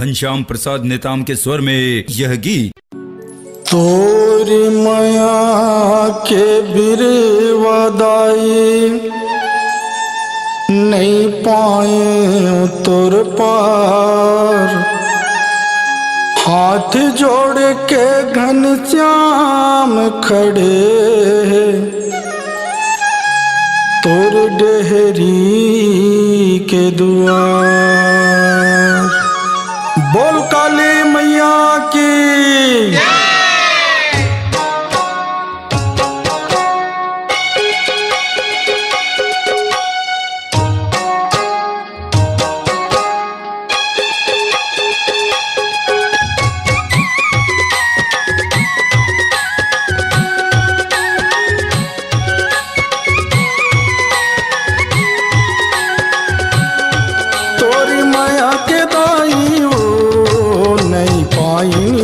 घनश्याम प्रसाद नेताम के स्वर में यह गीत। तोरी माया के बिरवादाई नहीं पाए तुर पार, हाथ जोड़ के घनश्याम खड़े तुर डेहरी के दुआर। बोल काली मैया की।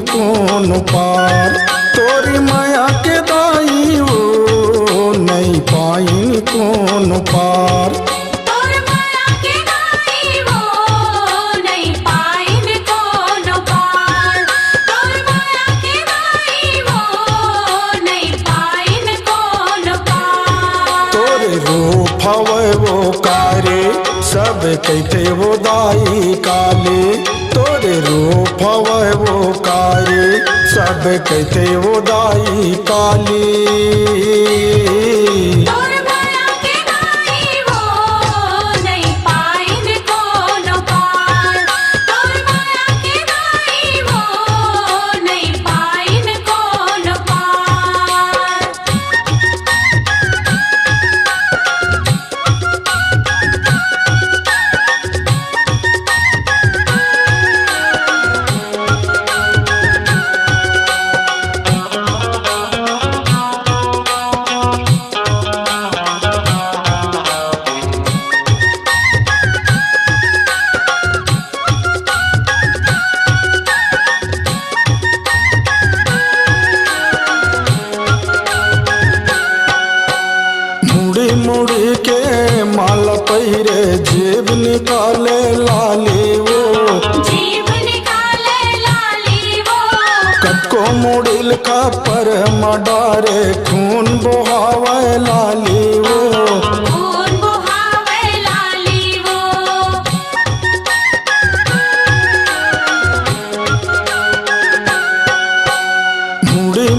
कौन पार तोरी माया के दाई हो नहीं पाई कौन पार। तोरी माया के दाई हो नहीं पाई कौन पार। तोरी माया के दाई हो नहीं पाई कौन पार। तोरे रूप हवे वो कारे सब कहते वो दाई काले। तोरे रूप हवे वो कारे सब कहते वो दाई काली। तोरी माया के दाई हो नहीं पाई कौन पार। तोरी माया के दाई हो नहीं पाई कौन पार। मुड़ी के माला पहिरे जेब निकाले लाली वो। जीव निकाले लाली वो। कटको मुड़िल का पर मडारे खून बहावे लाली वो। खून बहावे लाली वो।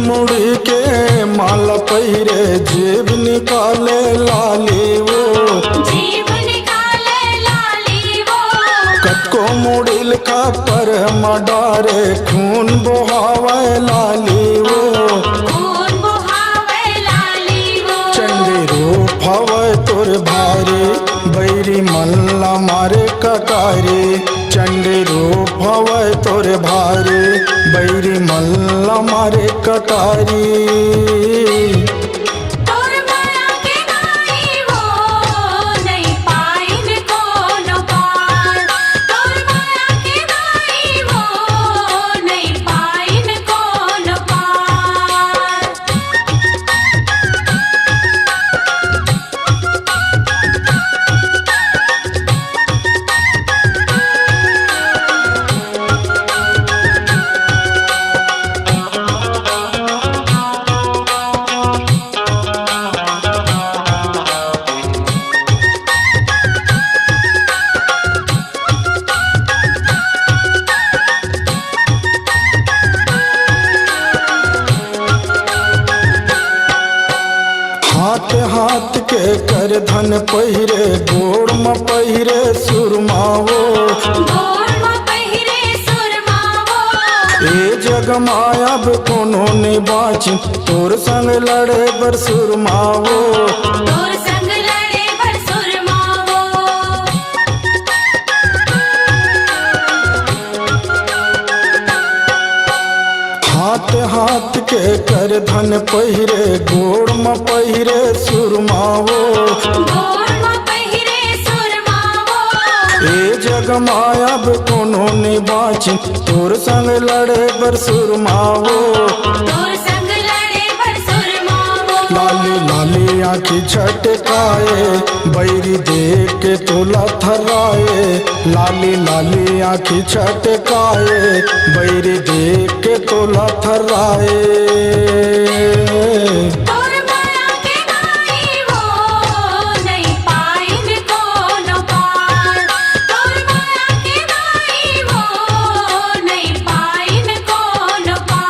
मुड़ी के माला पहिरे जेब निकाले लाली वो। जीव निकाले लाली वो। कटको मुड़िल का पर मडारे खून बहावे लाली वो। खून बहावे लाली वो। चंडी रूप हवे तुर भारी बैरी मल्ला मारे कटारी। चंडी रूप हवे तुर भारी बैरी मल्ला मारे कटारी। तोरी माया के दाई हो नहीं पाई कौन पार। तोरी माया के दाई हो नहीं पाई कौन पार। हाथ हाथ के कर धन पहिरे गोड़ म पहिरे सुरमावो। गोड़ में पहिरे सुरमा वो। ए जग मायाब कोनो ने बाची तोर संग लड़े बर सुरमावो। तोर संग लड़े बर सुरमा वो। हाथ हाथ के कर धन पहिरे गोड़ म पहिरे सुरमावो। गोड़ में पहिरे सुरमा वो। ए जग मायाब कोनो ने बाची तोर संग लड़े बर सुरमावो। तोर संग लड़े बर सुरमा वो। लाली लाली आँखी छटकाए, बैरी देख के तोला थर्राए। लाली लाली आँखी छटकाए, बैरी देख के तोला थर्राए। तोर माया के नाई वो नहीं पाइन कोनो पार। तोर माया के नाई वो नहीं पाइन कोनो पार।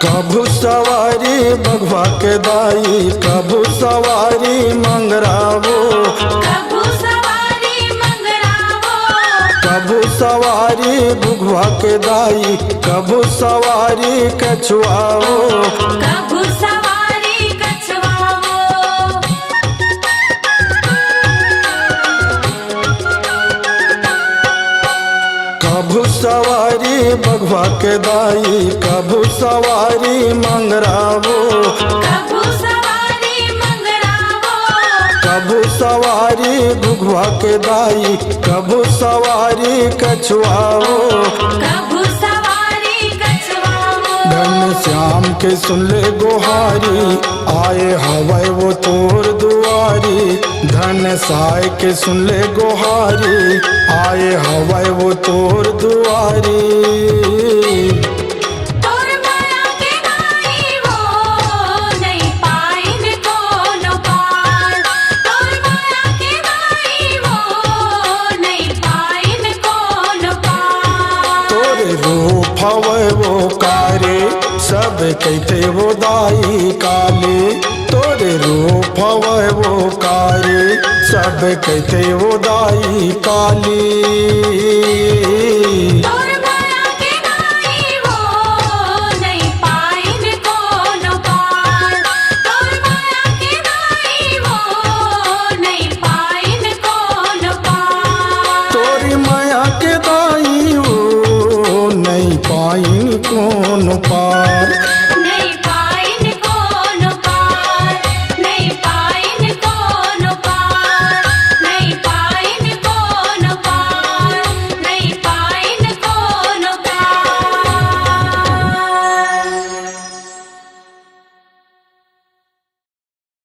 कभू सवारी बघवा के दाई, कभू सवारी मंगरावो। कभू सवारी मंगरावो, कभू सवारी बुघवा के दाई, कभू सवारी कछुआवो। कभू सवारी कछुआवो। कभू सवारी बघवा के दाई, कभू सवारी मंगरावो। कभू सवारी मंगरावो, कभू सवारी बुघवा के दाई, कभू सवारी कछुआवो। कभू सवारी कछुआवो। धन श्याम के सुन ले गोहारी, आए हवाए वो तोर दुआरी। धन साय के सुन ले गोहारी, आए हवाए वो तोर दुआरी। तोर माया के नाई वो नहीं पाइन कोनो पार। तोर माया के नाई वो नहीं पाइन कोनो पार। तोरे रूप हवे वो कारे, सब कहते वो दाई काले। तोरे रूप हवे वो कारे, सब कहते वो दाई काली। तोर माया के नाई वो नहीं पाइन कोनो पार। तोर माया के नाई वो नहीं पाइन कोनो पार। तोरी माया के दाई वो नहीं पाइन कौन पार।